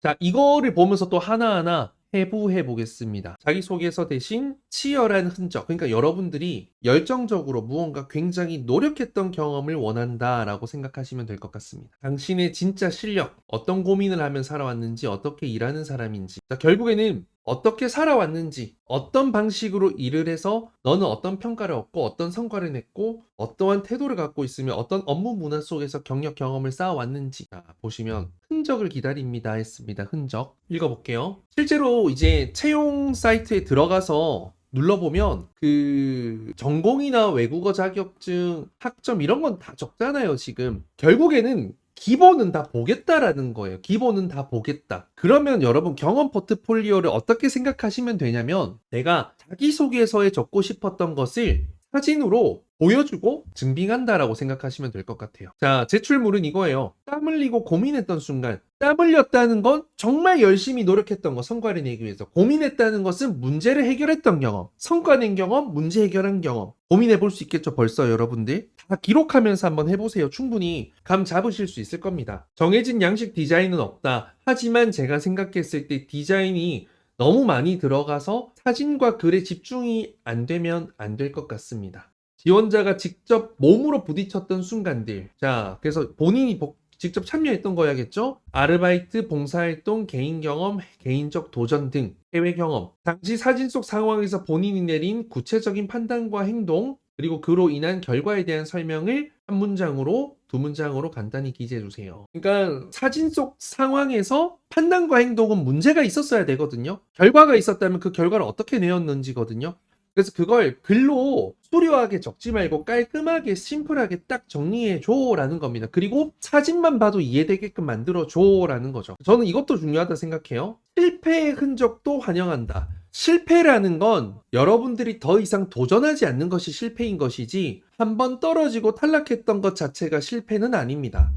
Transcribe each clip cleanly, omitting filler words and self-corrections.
자, 이거를 보면서 또 하나하나 해부해 보겠습니다. 자기소개서 대신 치열한 흔적. 그러니까 여러분들이 열정적으로 무언가 굉장히 노력했던 경험을 원한다라고 생각하시면 될 것 같습니다. 당신의 진짜 실력, 어떤 고민을 하면 살아왔는지, 어떻게 일하는 사람인지. 자, 결국에는 어떻게 살아왔는지, 어떤 방식으로 일을 해서 너는 어떤 평가를 얻고 어떤 성과를 냈고 어떠한 태도를 갖고 있으며 어떤 업무 문화 속에서 경력 경험을 쌓아왔는지. 자, 보시면 흔적을 기다립니다 했습니다. 흔적. 읽어볼게요. 실제로 이제 채용 사이트에 들어가서 눌러보면 그 전공이나 외국어 자격증, 학점 이런 건 다 적잖아요, 지금. 결국에는 기본은 다 보겠다라는 거예요. 기본은 다 보겠다. 그러면 여러분 경험 포트폴리오를 어떻게 생각하시면 되냐면 내가 자기소개서에 적고 싶었던 것을 사진으로 보여주고 증빙한다라고 생각하시면 될 것 같아요. 자, 제출물은 이거예요. 땀 흘리고 고민했던 순간, 땀 흘렸다는 건 정말 열심히 노력했던 거, 성과를 내기 위해서. 고민했다는 것은 문제를 해결했던 경험, 성과 낸 경험, 문제 해결한 경험. 고민해 볼 수 있겠죠, 벌써 여러분들? 다 기록하면서 한번 해보세요. 충분히 감 잡으실 수 있을 겁니다. 정해진 양식 디자인은 없다. 하지만 제가 생각했을 때 디자인이 너무 많이 들어가서 사진과 글에 집중이 안 되면 안 될 것 같습니다. 지원자가 직접 몸으로 부딪혔던 순간들. 자, 그래서 본인이 직접 참여했던 거야겠죠? 아르바이트, 봉사활동, 개인 경험, 개인적 도전 등 해외 경험. 당시 사진 속 상황에서 본인이 내린 구체적인 판단과 행동, 그리고 그로 인한 결과에 대한 설명을 한 문장으로, 두 문장으로 간단히 기재해 주세요. 그러니까 사진 속 상황에서 판단과 행동은 문제가 있었어야 되거든요. 결과가 있었다면 그 결과를 어떻게 내었는지거든요. 그래서 그걸 글로 수려하게 적지 말고 깔끔하게 심플하게 딱 정리해 줘라는 겁니다. 그리고 사진만 봐도 이해되게끔 만들어 줘라는 거죠. 저는 이것도 중요하다 생각해요. 실패의 흔적도 환영한다. 실패라는 건 여러분들이 더 이상 도전하지 않는 것이 실패인 것이지 한번 떨어지고 탈락했던 것 자체가 실패는 아닙니다.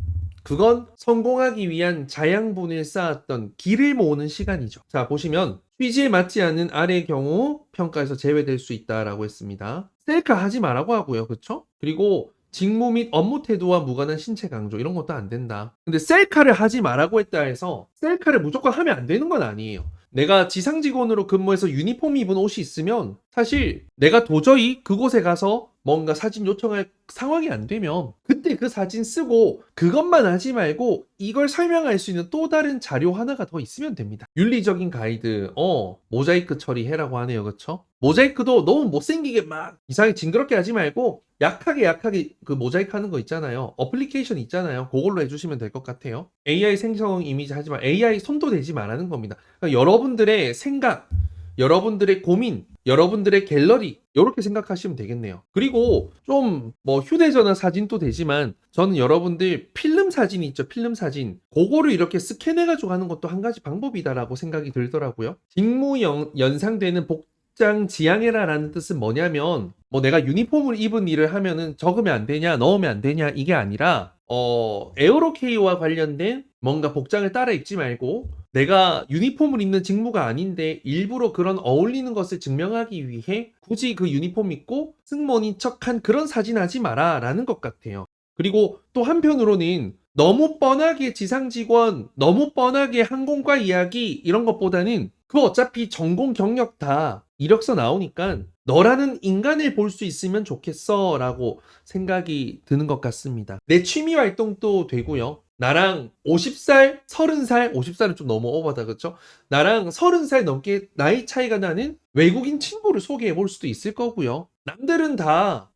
그건 성공하기 위한 자양분을 쌓았던 길을 모으는 시간이죠. 자, 보시면 취지에 맞지 않는 아래의 경우 평가에서 제외될 수 있다라고 했습니다. 셀카 하지 말라고 하고요. 그쵸? 그리고 직무 및 업무 태도와 무관한 신체 강조 이런 것도 안 된다. 근데 셀카를 하지 말라고 했다 해서 셀카를 무조건 하면 안 되는 건 아니에요. 내가 지상 직원으로 근무해서 유니폼 입은 옷이 있으면 사실 내가 도저히 그곳에 가서 뭔가 사진 요청할 상황이 안 되면 그때 그 사진 쓰고 그것만 하지 말고 이걸 설명할 수 있는 또 다른 자료 하나가 더 있으면 됩니다. 윤리적인 가이드, 모자이크 처리해라고 하네요. 그쵸? 모자이크도 너무 못생기게 막 이상하게 징그럽게 하지 말고 약하게 그 모자이크 하는 거 있잖아요. 어플리케이션 있잖아요. 그걸로 해주시면 될 것 같아요. AI 생성 이미지 하지만 AI 손도 대지 말라는 겁니다. 그러니까 여러분들의 생각, 여러분들의 고민, 여러분들의 갤러리 이렇게 생각하시면 되겠네요. 그리고 좀 뭐 휴대전화 사진도 되지만 저는 여러분들 필름 사진 있죠. 필름 사진. 그거를 이렇게 스캔해가지고 하는 것도 한 가지 방법이다라고 생각이 들더라고요. 직무 연상되는 복장 지향해라라는 뜻은 뭐냐면 뭐 내가 유니폼을 입은 일을 하면은 적으면 안 되냐 넣으면 안 되냐 이게 아니라 에어로케이와 관련된 뭔가 복장을 따라 입지 말고 내가 유니폼을 입는 직무가 아닌데 일부러 그런 어울리는 것을 증명하기 위해 굳이 그 유니폼 입고 승무원인 척한 그런 사진 하지 마라 라는 것 같아요. 그리고 또 한편으로는 너무 뻔하게 지상 직원, 너무 뻔하게 항공과 이야기 이런 것보다는 그거 어차피 전공 경력 다 이력서 나오니까 너라는 인간을 볼 수 있으면 좋겠어 라고 생각이 드는 것 같습니다. 내 취미 활동도 되고요. 나랑 50살, 30살, 50살은 좀 너무 오버다, 그쵸? 나랑 30살 넘게 나이 차이가 나는 외국인 친구를 소개해 볼 수도 있을 거고요. 남들은 다,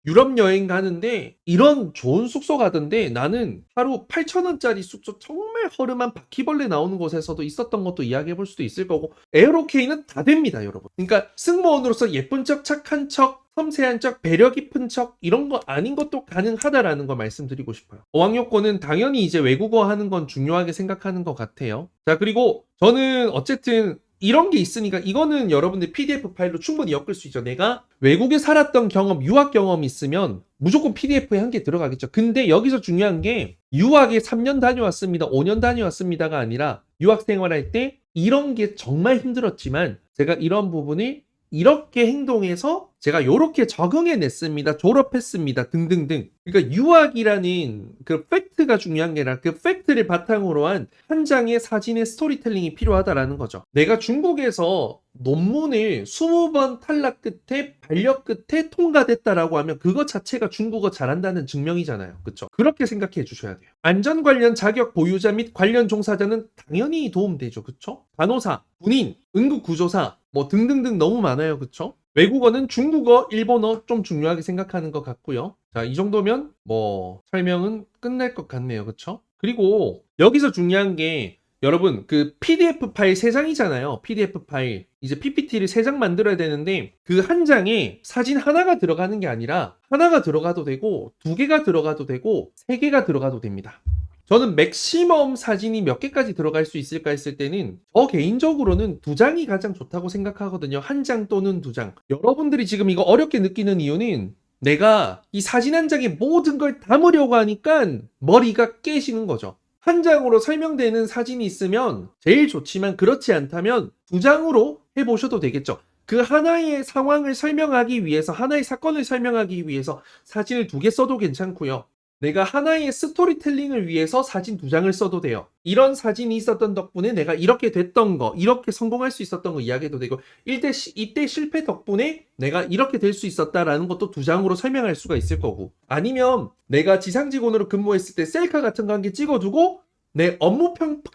유럽 여행 가는데 이런 좋은 숙소 가던데 나는 하루 8,000원짜리 숙소 정말 허름한 바퀴벌레 나오는 곳에서도 있었던 것도 이야기해 볼 수도 있을 거고, 에어로케이는 다 됩니다, 여러분. 그러니까 승무원으로서 예쁜 척, 착한 척, 섬세한 척, 배려 깊은 척 이런 거 아닌 것도 가능하다라는 거 말씀드리고 싶어요. 어학 요건은 당연히 이제 외국어 하는 건 중요하게 생각하는 것 같아요. 자, 그리고 저는 어쨌든 이런 게 있으니까 이거는 여러분들 PDF 파일로 충분히 엮을 수 있죠. 내가 외국에 살았던 경험, 유학 경험이 있으면 무조건 PDF에 한 개 들어가겠죠. 근데 여기서 중요한 게 유학에 3년 다녀왔습니다, 5년 다녀왔습니다가 아니라 유학 생활할 때 이런 게 정말 힘들었지만 제가 이런 부분을 이렇게 행동해서 제가 요렇게 적응해냈습니다. 졸업했습니다. 등등등. 그러니까 유학이라는 그 팩트가 중요한 게 아니라 그 팩트를 바탕으로 한 한 장의 사진의 스토리텔링이 필요하다라는 거죠. 내가 중국에서 논문을 20번 탈락 끝에 반력 끝에 통과됐다라고 하면 그것 자체가 중국어 잘한다는 증명이잖아요. 그렇죠? 그렇게 생각해 주셔야 돼요. 안전 관련 자격 보유자 및 관련 종사자는 당연히 도움되죠. 그렇죠? 간호사, 군인, 응급구조사 뭐 등등등 너무 많아요. 그렇죠? 외국어는 중국어, 일본어 좀 중요하게 생각하는 것 같고요. 자, 이 정도면 뭐 설명은 끝날 것 같네요. 그렇죠? 그리고 여기서 중요한 게 여러분 그 PDF 파일 3장이잖아요. PDF 파일. 이제 PPT를 3장 만들어야 되는데 그 한 장에 사진 하나가 들어가는 게 아니라 하나가 들어가도 되고 2개가 들어가도 되고 3개가 들어가도 됩니다. 저는 맥시멈 사진이 몇 개까지 들어갈 수 있을까 했을 때는 저 개인적으로는 2장이 가장 좋다고 생각하거든요. 1장 또는 2장. 여러분들이 지금 이거 어렵게 느끼는 이유는 내가 이 사진 한 장에 모든 걸 담으려고 하니까 머리가 깨지는 거죠. 한 장으로 설명되는 사진이 있으면 제일 좋지만 그렇지 않다면 2장으로 해보셔도 되겠죠. 그 하나의 상황을 설명하기 위해서 하나의 사건을 설명하기 위해서 사진을 2개 써도 괜찮고요. 내가 하나의 스토리텔링을 위해서 사진 2장을 써도 돼요. 이런 사진이 있었던 덕분에 내가 이렇게 됐던 거, 이렇게 성공할 수 있었던 거 이야기해도 되고 이때 실패 덕분에 내가 이렇게 될 수 있었다라는 것도 2장으로 설명할 수가 있을 거고 아니면 내가 지상직원으로 근무했을 때 셀카 같은 거 한 개 찍어두고 내 업무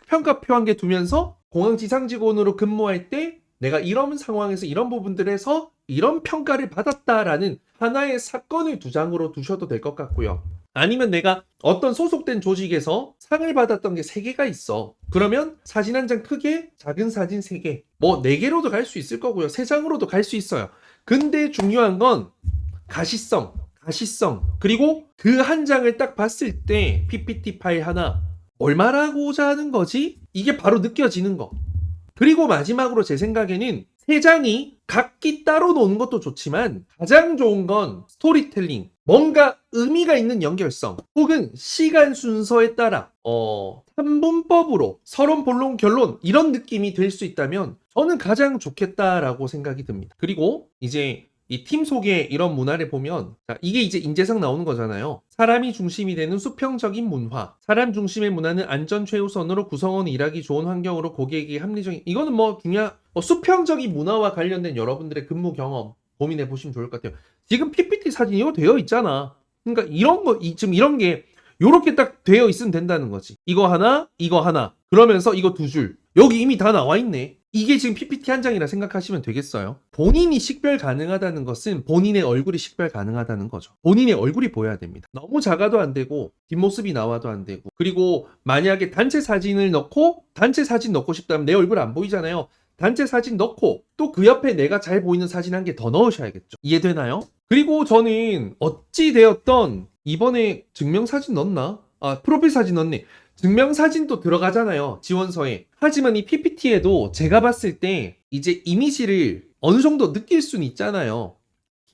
평가표 한 개 두면서 공항 지상직원으로 근무할 때 내가 이런 상황에서 이런 부분들에서 이런 평가를 받았다라는 하나의 사건을 2장으로 두셔도 될 것 같고요. 아니면 내가 어떤 소속된 조직에서 상을 받았던 게 3개가 있어. 그러면 사진 한 장 크게 작은 사진 3개 뭐 4개로도 갈 수 있을 거고요. 3장으로도 갈 수 있어요. 근데 중요한 건 가시성 그리고 그 한 장을 딱 봤을 때 PPT 파일 하나 뭘 말하고자 하는 거지? 이게 바로 느껴지는 거. 그리고 마지막으로 제 생각에는 3장이 각기 따로 노는 것도 좋지만 가장 좋은 건 스토리텔링, 뭔가 의미가 있는 연결성 혹은 시간 순서에 따라 3분법으로 서론, 본론, 결론 이런 느낌이 될 수 있다면 저는 가장 좋겠다라고 생각이 듭니다. 그리고 이제 이 팀 속에 이런 문화를 보면 자, 이게 이제 인재상 나오는 거잖아요. 사람이 중심이 되는 수평적인 문화, 사람 중심의 문화는 안전 최우선으로 구성원 일하기 좋은 환경으로 고객에게 합리적인 이거는 뭐 중요한 수평적인 문화와 관련된 여러분들의 근무 경험 고민해 보시면 좋을 것 같아요. 지금 PPT 사진 이거 되어 있잖아. 그러니까 이런 거 지금 이런 게 요렇게 딱 되어 있으면 된다는 거지. 이거 하나 그러면서 이거 2줄 여기 이미 다 나와 있네. 이게 지금 PPT 한 장이라 생각하시면 되겠어요. 본인이 식별 가능하다는 것은 본인의 얼굴이 식별 가능하다는 거죠. 본인의 얼굴이 보여야 됩니다. 너무 작아도 안 되고 뒷모습이 나와도 안 되고 그리고 만약에 단체 사진 넣고 싶다면 내 얼굴 안 보이잖아요. 단체 사진 넣고 또 그 옆에 내가 잘 보이는 사진 한 개 더 넣으셔야겠죠. 이해되나요? 그리고 저는 어찌 되었던 이번에 증명사진 넣었나? 프로필 사진 넣었네. 증명사진도 들어가잖아요. 지원서에. 하지만 이 PPT에도 제가 봤을 때 이제 이미지를 어느 정도 느낄 수는 있잖아요.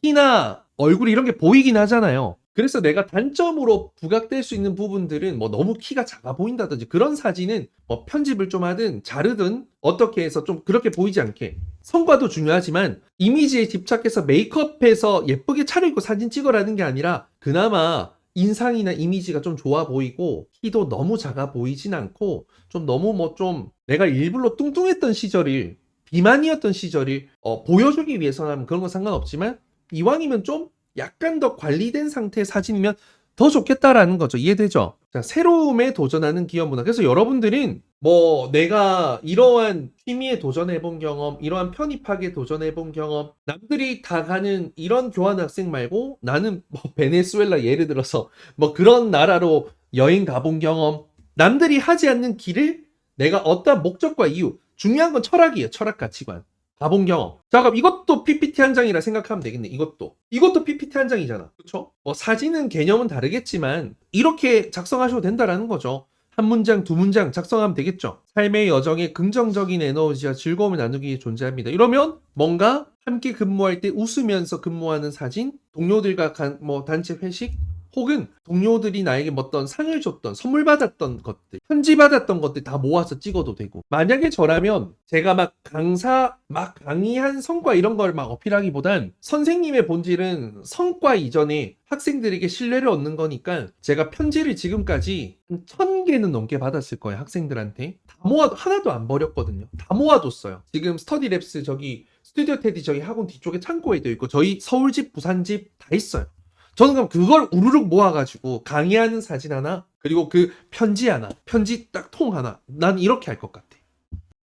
키나 얼굴 이런 게 보이긴 하잖아요. 그래서 내가 단점으로 부각될 수 있는 부분들은 뭐 너무 키가 작아 보인다든지 그런 사진은 뭐 편집을 좀 하든 자르든 어떻게 해서 좀 그렇게 보이지 않게 성과도 중요하지만 이미지에 집착해서 메이크업해서 예쁘게 차려입고 사진 찍으라는 게 아니라 그나마 인상이나 이미지가 좀 좋아 보이고 키도 너무 작아 보이진 않고 좀 너무 뭐 좀 내가 일부러 뚱뚱했던 시절을 비만이었던 시절을 보여주기 위해서는 그런 건 상관없지만 이왕이면 좀 약간 더 관리된 상태의 사진이면 더 좋겠다라는 거죠. 이해되죠? 자, 새로움에 도전하는 기업 문화. 그래서 여러분들은 뭐 내가 이러한 취미에 도전해본 경험, 이러한 편입학에 도전해본 경험, 남들이 다 가는 이런 교환학생 말고 나는 뭐 베네수엘라 예를 들어서 뭐 그런 나라로 여행 가본 경험, 남들이 하지 않는 길을 내가 어떤 목적과 이유, 중요한 건 철학이에요. 철학 가치관. 가본 경험. 자, 그럼 이것도 PPT 한 장이라 생각하면 되겠네. 이것도 PPT 한 장이잖아. 그쵸? 사진은 개념은 다르겠지만 이렇게 작성하셔도 된다라는 거죠. 한 문장, 2문장 작성하면 되겠죠. 삶의 여정에 긍정적인 에너지와 즐거움을 나누기 위해 존재합니다. 이러면 뭔가 함께 근무할 때 웃으면서 근무하는 사진, 동료들과 뭐 단체 회식, 혹은 동료들이 나에게 뭐 어떤 상을 줬던, 선물 받았던 것들, 편지 받았던 것들 다 모아서 찍어도 되고. 만약에 저라면 제가 막 강의한 성과 이런 걸 막 어필하기보단 선생님의 본질은 성과 이전에 학생들에게 신뢰를 얻는 거니까 제가 편지를 지금까지 1000개는 넘게 받았을 거예요, 학생들한테. 다 모아도, 하나도 안 버렸거든요. 다 모아뒀어요. 지금 스터디랩스 저기 스튜디오 테디 저기 학원 뒤쪽에 창고에도 있고 저희 서울집, 부산집 다 있어요. 저는 그럼 그걸 우르륵 모아가지고 강의하는 사진 하나, 그리고 그 편지 하나, 편지 딱 통 하나, 난 이렇게 할 것 같아.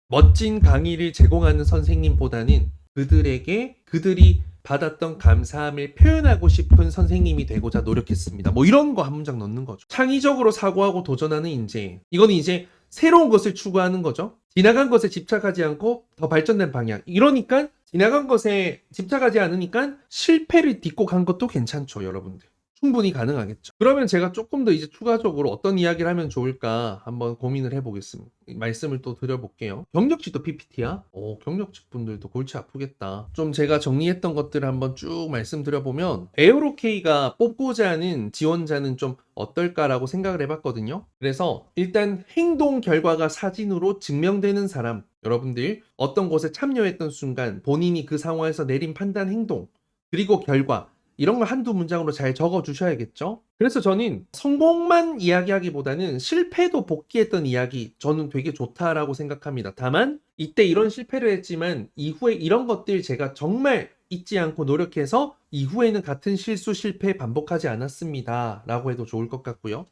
멋진 강의를 제공하는 선생님보다는 그들에게 그들이 받았던 감사함을 표현하고 싶은 선생님이 되고자 노력했습니다. 뭐 이런 거 한 문장 넣는 거죠. 창의적으로 사고하고 도전하는 인재. 이거는 이제 새로운 것을 추구하는 거죠. 지나간 것에 집착하지 않고 더 발전된 방향. 이러니까 지나간 것에 집착하지 않으니까 실패를 딛고 간 것도 괜찮죠, 여러분들. 충분히 가능하겠죠. 그러면 제가 조금 더 이제 추가적으로 어떤 이야기를 하면 좋을까 한번 고민을 해보겠습니다. 말씀을 또 드려볼게요. 경력직도 PPT야? 경력직 분들도 골치 아프겠다. 좀 제가 정리했던 것들을 한번 쭉 말씀드려보면 에어로K가 뽑고자 하는 지원자는 좀 어떨까라고 생각을 해봤거든요. 그래서 일단 행동 결과가 사진으로 증명되는 사람, 여러분들 어떤 곳에 참여했던 순간 본인이 그 상황에서 내린 판단, 행동, 그리고 결과, 이런 걸 한두 문장으로 잘 적어 주셔야겠죠. 그래서 저는 성공만 이야기하기보다는 실패도 복귀했던 이야기, 저는 되게 좋다라고 생각합니다. 다만 이때 이런 실패를 했지만 이후에 이런 것들 제가 정말 잊지 않고 노력해서 이후에는 같은 실수, 실패 반복하지 않았습니다 라고 해도 좋을 것 같고요.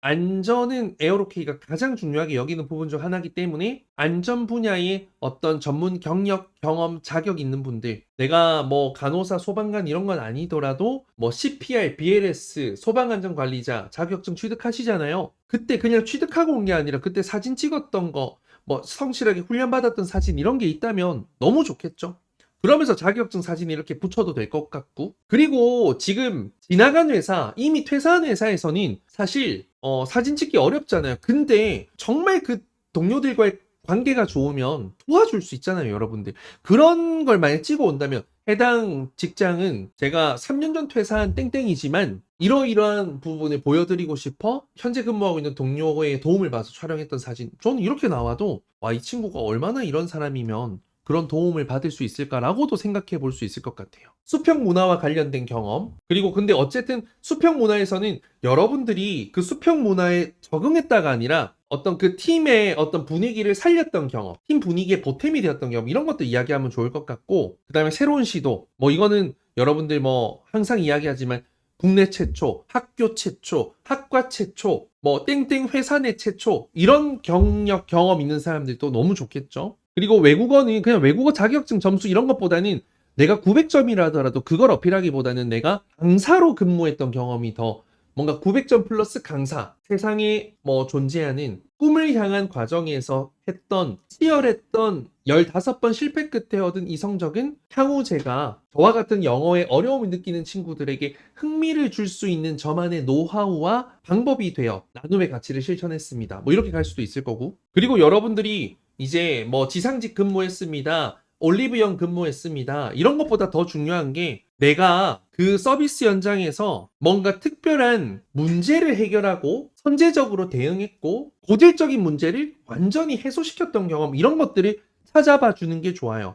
안전은 에어로K가 가장 중요하게 여기는 부분 중 하나이기 때문에 안전 분야의 어떤 전문 경력, 경험, 자격 있는 분들, 내가 뭐 간호사, 소방관 이런 건 아니더라도 뭐 CPR, BLS, 소방안전관리자 자격증 취득하시잖아요. 그때 그냥 취득하고 온 게 아니라 그때 사진 찍었던 거, 뭐 성실하게 훈련받았던 사진 이런 게 있다면 너무 좋겠죠. 그러면서 자격증 사진 이렇게 붙여도 될 것 같고, 그리고 지금 지나간 회사, 이미 퇴사한 회사에서는 사실 사진 찍기 어렵잖아요. 근데 정말 그 동료들과의 관계가 좋으면 도와줄 수 있잖아요, 여러분들. 그런 걸 만약 찍어 온다면 해당 직장은 제가 3년 전 퇴사한 땡땡이지만 이러이러한 부분을 보여드리고 싶어 현재 근무하고 있는 동료의 도움을 받아서 촬영했던 사진, 저는 이렇게 나와도 와, 이 친구가 얼마나 이런 사람이면 그런 도움을 받을 수 있을까라고도 생각해 볼 수 있을 것 같아요. 수평 문화와 관련된 경험. 그리고 근데 어쨌든 수평 문화에서는 여러분들이 그 수평 문화에 적응했다가 아니라 어떤 그 팀의 어떤 분위기를 살렸던 경험, 팀 분위기에 보탬이 되었던 경험, 이런 것도 이야기하면 좋을 것 같고, 그 다음에 새로운 시도. 뭐 이거는 여러분들 뭐 항상 이야기하지만 국내 최초, 학교 최초, 학과 최초, 뭐 땡땡 회사 내 최초, 이런 경력, 경험 있는 사람들도 너무 좋겠죠. 그리고 외국어는 그냥 외국어 자격증 점수 이런 것보다는 내가 900점이라 하더라도 그걸 어필하기보다는 내가 강사로 근무했던 경험이 더 뭔가 900점 플러스 강사, 세상에 뭐 존재하는 꿈을 향한 과정에서 했던 치열했던 15번 실패 끝에 얻은 이 성적은 향후 제가 저와 같은 영어에 어려움을 느끼는 친구들에게 흥미를 줄 수 있는 저만의 노하우와 방법이 되어 나눔의 가치를 실천했습니다. 뭐 이렇게 갈 수도 있을 거고. 그리고 여러분들이 이제 뭐 지상직 근무했습니다, 올리브영 근무했습니다, 이런 것보다 더 중요한 게 내가 그 서비스 현장에서 뭔가 특별한 문제를 해결하고 선제적으로 대응했고 고질적인 문제를 완전히 해소시켰던 경험, 이런 것들을 찾아봐 주는 게 좋아요.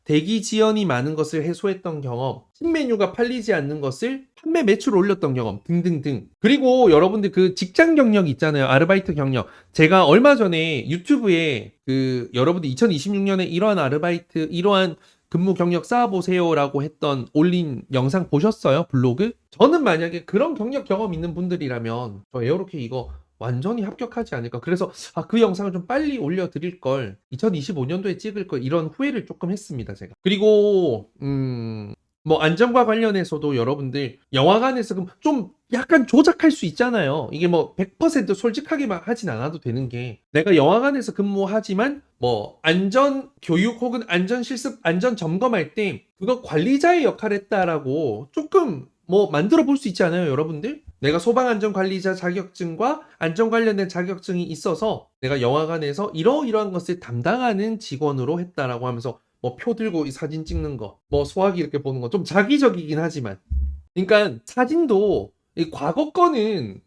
대기 지연이 많은 것을 해소했던 경험, 신메뉴가 팔리지 않는 것을 판매 매출 올렸던 경험 등등등. 그리고 여러분들 그 직장 경력 있잖아요, 아르바이트 경력. 제가 얼마 전에 유튜브에 그 여러분들 2026년에 이러한 아르바이트, 이러한 근무 경력 쌓아보세요 라고 했던 올린 영상 보셨어요? 블로그? 저는 만약에 그런 경력 경험 있는 분들이라면 저 에어로K 이거 완전히 합격하지 않을까. 그래서 그 영상을 좀 빨리 올려드릴 걸, 2025년도에 찍을 걸, 이런 후회를 조금 했습니다, 제가. 그리고 뭐 안전과 관련해서도 여러분들 영화관에서 그럼 좀 약간 조작할 수 있잖아요. 이게 뭐 100% 솔직하게 막 하진 않아도 되는 게, 내가 영화관에서 근무하지만 뭐 안전 교육 혹은 안전 실습, 안전 점검할 때 그거 관리자의 역할을 했다라고 조금 뭐 만들어 볼 수 있지 않아요, 여러분들? 내가 소방안전관리자 자격증과 안전 관련된 자격증이 있어서 내가 영화관에서 이러이러한 것을 담당하는 직원으로 했다라고 하면서 뭐 표 들고 이 사진 찍는 거, 뭐 소화기 이렇게 보는 거 좀 자기적이긴 하지만, 그러니까 사진도 이 과거 거는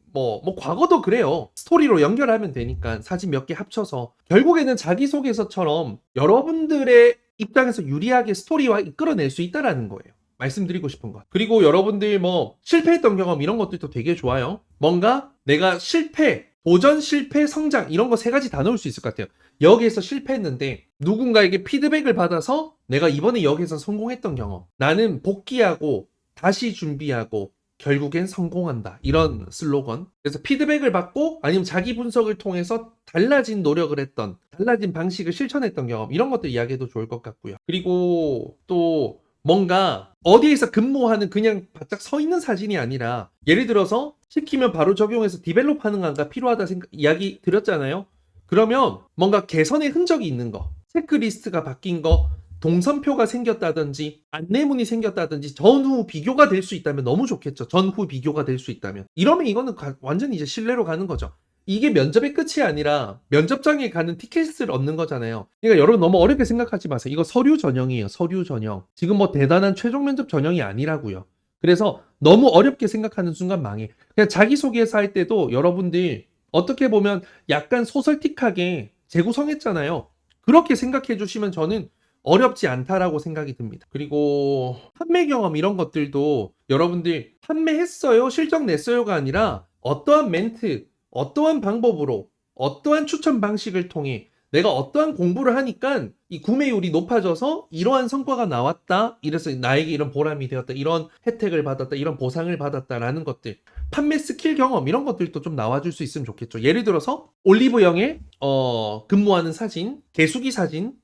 과거도 그래요. 스토리로 연결하면 되니까 사진 몇 개 합쳐서 결국에는 자기소개서처럼 여러분들의 입장에서 유리하게 스토리와 이끌어낼 수 있다라는 거예요. 말씀드리고 싶은 것. 그리고 여러분들 실패했던 경험 이런 것들도 되게 좋아요. 뭔가 내가 실패, 도전, 실패, 성장 이런 거 세 가지 다 넣을 수 있을 것 같아요. 여기에서 실패했는데 누군가에게 피드백을 받아서 내가 이번에 여기에서 성공했던 경험. 나는 복귀하고 다시 준비하고 결국엔 성공한다. 이런 슬로건. 그래서 피드백을 받고 아니면 자기 분석을 통해서 달라진 노력을 했던, 달라진 방식을 실천했던 경험 이런 것들 이야기해도 좋을 것 같고요. 그리고 또 뭔가 어디에서 근무하는 그냥 바짝 서 있는 사진이 아니라 예를 들어서 시키면 바로 적용해서 디벨롭 가능한가 필요하다 이야기 드렸잖아요. 그러면 뭔가 개선의 흔적이 있는 거, 체크리스트가 바뀐 거, 동선표가 생겼다든지 안내문이 생겼다든지 전후 비교가 될 수 있다면 너무 좋겠죠. 전후 비교가 될 수 있다면. 이러면 이거는 완전히 이제 신뢰로 가는 거죠. 이게 면접의 끝이 아니라 면접장에 가는 티켓을 얻는 거잖아요. 그러니까 여러분 너무 어렵게 생각하지 마세요. 이거 서류 전형이에요. 서류 전형. 지금 대단한 최종 면접 전형이 아니라고요. 그래서 너무 어렵게 생각하는 순간 망해. 그냥 자기소개서 할 때도 여러분들 어떻게 보면 약간 소설틱하게 재구성했잖아요. 그렇게 생각해 주시면 저는 어렵지 않다라고 생각이 듭니다. 그리고 판매 경험 이런 것들도 여러분들 판매했어요, 실적 냈어요가 아니라 어떠한 멘트, 어떠한 방법으로, 어떠한 추천 방식을 통해 내가 어떠한 공부를 하니까 이 구매율이 높아져서 이러한 성과가 나왔다. 이래서 나에게 이런 보람이 되었다. 이런 혜택을 받았다. 이런 보상을 받았다라는 것들. 판매 스킬 경험 이런 것들도 좀 나와줄 수 있으면 좋겠죠. 예를 들어서 올리브영에 근무하는 사진, 개수기 사진,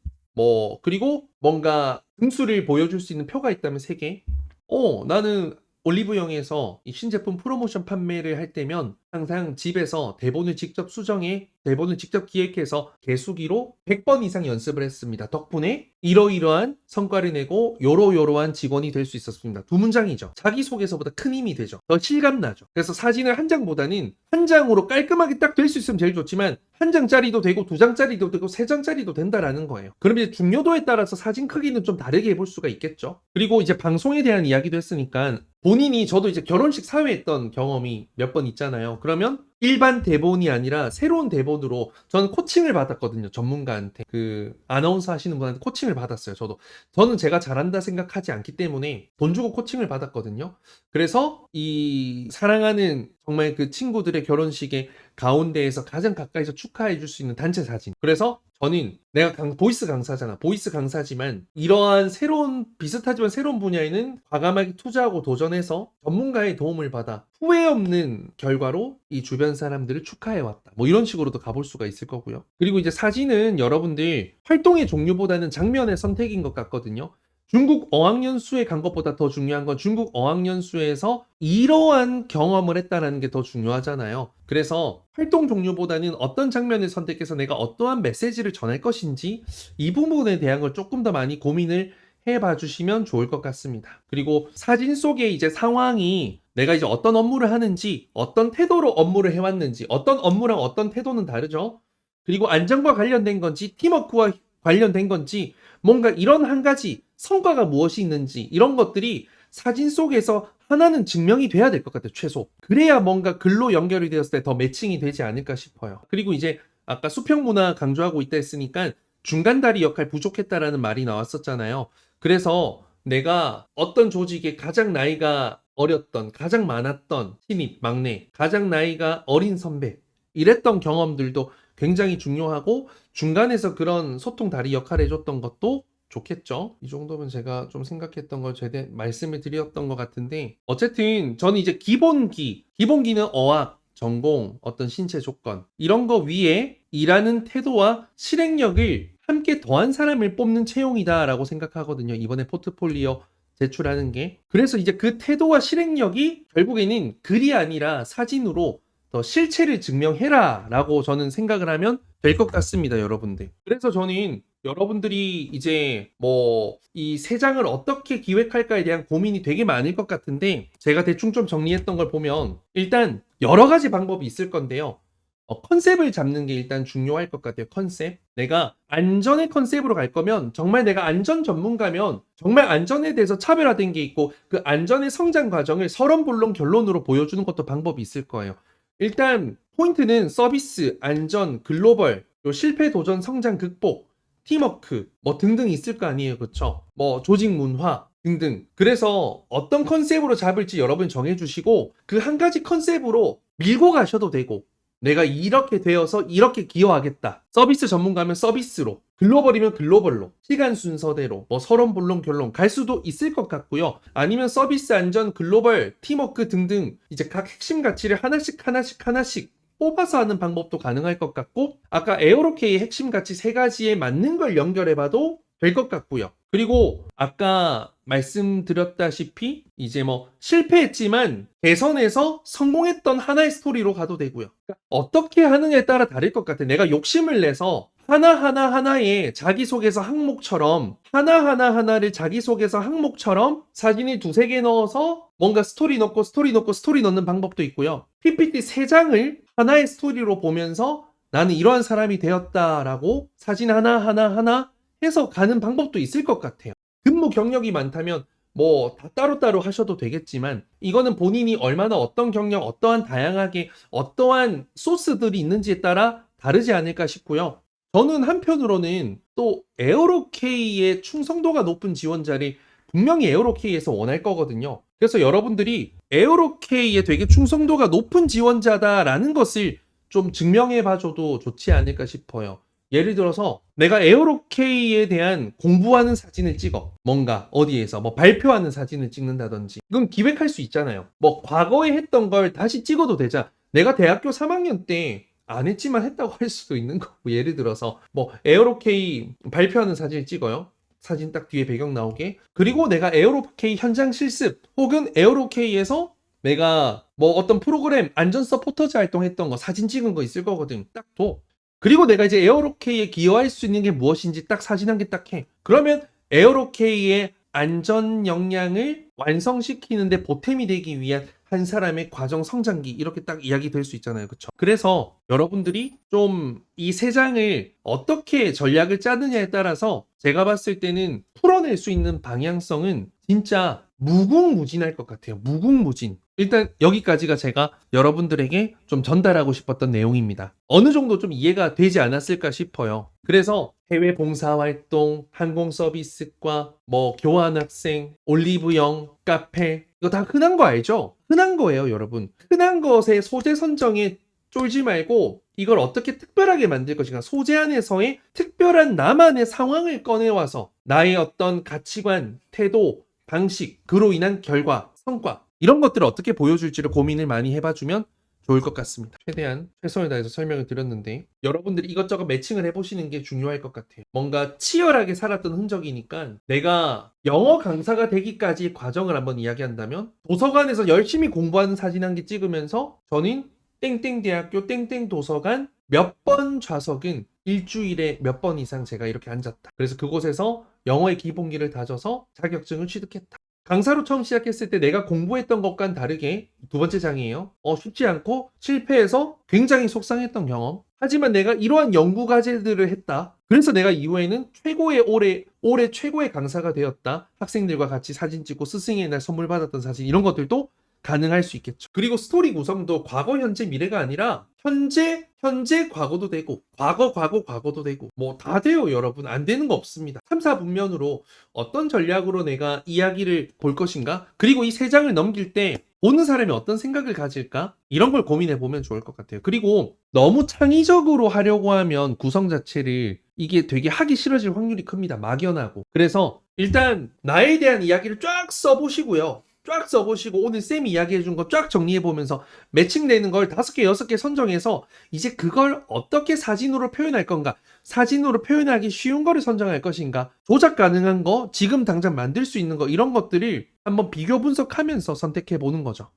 그리고 뭔가 등수를 보여줄 수 있는 표가 있다면 3개. 나는 올리브영에서 이 신제품 프로모션 판매를 할 때면 항상 집에서 대본을 직접 수정해, 대본을 직접 기획해서 개수기로 100번 이상 연습을 했습니다. 덕분에 이러이러한 성과를 내고 요러요러한 직원이 될 수 있었습니다. 2문장이죠. 자기소개서보다 큰 힘이 되죠. 더 실감나죠. 그래서 사진을 한 장보다는 한 장으로 깔끔하게 딱 될 수 있으면 제일 좋지만 한 장짜리도 되고 2장짜리도 되고 3장짜리도 된다라는 거예요. 그럼 이제 중요도에 따라서 사진 크기는 좀 다르게 해볼 수가 있겠죠. 그리고 이제 방송에 대한 이야기도 했으니까 본인이 저도 이제 결혼식 사회했던 경험이 몇 번 있잖아요. 그러면 일반 대본이 아니라 새로운 대본으로 저는 코칭을 받았거든요. 전문가한테. 그 아나운서 하시는 분한테 코칭을 받았어요. 저는 제가 잘한다 생각하지 않기 때문에 돈 주고 코칭을 받았거든요. 그래서 이 사랑하는 정말 그 친구들의 결혼식에 가운데에서 가장 가까이서 축하해 줄 수 있는 단체 사진. 그래서 저는 내가 보이스 강사잖아. 보이스 강사지만 이러한 비슷하지만 새로운 분야에는 과감하게 투자하고 도전해서 전문가의 도움을 받아 후회 없는 결과로 이 주변 사람들을 축하해왔다. 이런 식으로도 가볼 수가 있을 거고요. 그리고 이제 사진은 여러분들 활동의 종류보다는 장면의 선택인 것 같거든요. 중국 어학연수에 간 것보다 더 중요한 건 중국 어학연수에서 이러한 경험을 했다는 게 더 중요하잖아요. 그래서 활동 종류보다는 어떤 장면을 선택해서 내가 어떠한 메시지를 전할 것인지 이 부분에 대한 걸 조금 더 많이 고민을 해봐 주시면 좋을 것 같습니다. 그리고 사진 속에 이제 상황이 내가 이제 어떤 업무를 하는지, 어떤 태도로 업무를 해왔는지, 어떤 업무랑 어떤 태도는 다르죠. 그리고 안전과 관련된 건지, 팀워크와 관련된 건지, 뭔가 이런 한 가지 성과가 무엇이 있는지 이런 것들이 사진 속에서 하나는 증명이 돼야 될 것 같아요. 최소. 그래야 뭔가 글로 연결이 되었을 때 더 매칭이 되지 않을까 싶어요. 그리고 이제 아까 수평 문화 강조하고 있다 했으니까 중간다리 역할 부족했다라는 말이 나왔었잖아요. 그래서 내가 어떤 조직에 가장 나이가 어렸던, 가장 많았던 신입, 막내, 가장 나이가 어린 선배 이랬던 경험들도 굉장히 중요하고 중간에서 그런 소통 다리 역할을 해줬던 것도 좋겠죠. 이 정도면 제가 좀 생각했던 걸 제대 말씀을 드렸던 것 같은데 어쨌든 저는 이제 기본기는 어학, 전공, 어떤 신체 조건 이런 거 위에 일하는 태도와 실행력을 함께 더한 사람을 뽑는 채용이다라고 생각하거든요. 이번에 포트폴리오 제출하는 게. 그래서 이제 그 태도와 실행력이 결국에는 글이 아니라 사진으로 더 실체를 증명해라 라고 저는 생각을 하면 될 것 같습니다, 여러분들. 그래서 저는 여러분들이 이제 이 3장을 어떻게 기획할까에 대한 고민이 되게 많을 것 같은데 제가 대충 좀 정리했던 걸 보면 일단 여러 가지 방법이 있을 건데요. 컨셉을 잡는 게 일단 중요할 것 같아요. 컨셉. 내가 안전의 컨셉으로 갈 거면 정말 내가 안전 전문가면 정말 안전에 대해서 차별화된 게 있고 그 안전의 성장 과정을 서론본론 결론으로 보여주는 것도 방법이 있을 거예요. 일단 포인트는 서비스, 안전, 글로벌, 요 실패, 도전, 성장, 극복, 팀워크 뭐 등등 있을 거 아니에요. 그쵸? 뭐 조직 문화 등등. 그래서 어떤 컨셉으로 잡을지 여러분 정해주시고 그 한 가지 컨셉으로 밀고 가셔도 되고 내가 이렇게 되어서 이렇게 기여하겠다. 서비스 전문가면 서비스로, 글로벌이면 글로벌로, 시간 순서대로, 뭐 서론, 본론, 결론 갈 수도 있을 것 같고요. 아니면 서비스, 안전, 글로벌, 팀워크 등등 이제 각 핵심 가치를 하나씩 뽑아서 하는 방법도 가능할 것 같고 아까 에어로케이의 핵심 가치 3가지에 맞는 걸 연결해봐도 될 것 같고요. 그리고 아까 말씀드렸다시피 이제 뭐 실패했지만 개선해서 성공했던 하나의 스토리로 가도 되고요. 그러니까 어떻게 하느냐에 따라 다를 것 같아. 내가 욕심을 내서 하나의 자기소개서 항목처럼 하나를 자기소개서 항목처럼 사진을 2-3개 넣어서 뭔가 스토리 넣고 스토리 넣는 방법도 있고요. PPT 3장을 하나의 스토리로 보면서 나는 이러한 사람이 되었다라고 사진 하나 해서 가는 방법도 있을 것 같아요. 근무 경력이 많다면 뭐 다 따로따로 하셔도 되겠지만 이거는 본인이 얼마나 어떤 경력, 어떠한 다양하게 어떠한 소스들이 있는지에 따라 다르지 않을까 싶고요. 저는 한편으로는 또 에어로케이의 충성도가 높은 지원자를 분명히 에어로케이에서 원할 거거든요. 그래서 여러분들이 에어로케이에 되게 충성도가 높은 지원자다라는 것을 좀 증명해 봐줘도 좋지 않을까 싶어요. 예를 들어서 내가 에어로케이에 대한 공부하는 사진을 찍어. 뭔가 어디에서 뭐 발표하는 사진을 찍는다든지. 이건 기획할 수 있잖아요. 뭐 과거에 했던 걸 다시 찍어도 되자. 내가 대학교 3학년 때 안 했지만 했다고 할 수도 있는 거고. 예를 들어서 뭐 에어로케이 발표하는 사진을 찍어요. 사진 딱 뒤에 배경 나오게. 그리고 내가 에어로케이 현장 실습 혹은 에어로케이에서 내가 뭐 어떤 프로그램 안전 서포터즈 활동했던 거 사진 찍은 거 있을 거거든. 딱 둬. 그리고 내가 이제 에어로케이에 기여할 수 있는 게 무엇인지 딱 사진 한 개 딱 해. 그러면 에어로케이의 안전 역량을 완성시키는데 보탬이 되기 위한 한 사람의 과정 성장기 이렇게 딱 이야기 될 수 있잖아요. 그쵸? 그래서 여러분들이 좀 이 3장을 어떻게 전략을 짜느냐에 따라서 제가 봤을 때는 풀어낼 수 있는 방향성은 진짜 무궁무진할 것 같아요. 무궁무진. 일단 여기까지가 제가 여러분들에게 좀 전달하고 싶었던 내용입니다. 어느 정도 좀 이해가 되지 않았을까 싶어요. 그래서 해외 봉사활동, 항공서비스과, 뭐 교환학생, 올리브영, 카페 이거 다 흔한 거 알죠? 흔한 거예요, 여러분. 흔한 것의 소재 선정에 쫄지 말고 이걸 어떻게 특별하게 만들 것인가. 소재 안에서의 특별한 나만의 상황을 꺼내와서 나의 어떤 가치관, 태도, 방식, 그로 인한 결과, 성과 이런 것들을 어떻게 보여줄지를 고민을 많이 해봐주면 좋을 것 같습니다. 최대한 최선을 다해서 설명을 드렸는데 여러분들이 이것저것 매칭을 해보시는 게 중요할 것 같아요. 뭔가 치열하게 살았던 흔적이니까 내가 영어 강사가 되기까지의 과정을 한번 이야기한다면 도서관에서 열심히 공부하는 사진 한 개 찍으면서 저는 땡땡 대학교 땡땡 도서관 몇 번 좌석은 일주일에 몇 번 이상 제가 이렇게 앉았다. 그래서 그곳에서 영어의 기본기를 다져서 자격증을 취득했다. 강사로 처음 시작했을 때 내가 공부했던 것과는 다르게 2번째 장이에요. 쉽지 않고 실패해서 굉장히 속상했던 경험. 하지만 내가 이러한 연구 과제들을 했다. 그래서 내가 이후에는 올해 최고의 강사가 되었다. 학생들과 같이 사진 찍고 스승의 날 선물 받았던 사진 이런 것들도 가능할 수 있겠죠. 그리고 스토리 구성도 과거, 현재, 미래가 아니라 현재, 과거도 되고 과거도 되고 뭐 다 돼요, 여러분. 안 되는 거 없습니다. 3, 4분면으로 어떤 전략으로 내가 이야기를 볼 것인가? 그리고 이 3장을 넘길 때 보는 사람이 어떤 생각을 가질까? 이런 걸 고민해 보면 좋을 것 같아요. 그리고 너무 창의적으로 하려고 하면 구성 자체를 이게 되게 하기 싫어질 확률이 큽니다. 막연하고. 그래서 일단 나에 대한 이야기를 쫙 써보시고요. 쫙 써보시고 오늘 쌤이 이야기해준 거 쫙 정리해보면서 매칭되는 걸 5개, 6개 선정해서 이제 그걸 어떻게 사진으로 표현할 건가, 사진으로 표현하기 쉬운 거를 선정할 것인가, 조작 가능한 거, 지금 당장 만들 수 있는 거 이런 것들을 한번 비교 분석하면서 선택해보는 거죠.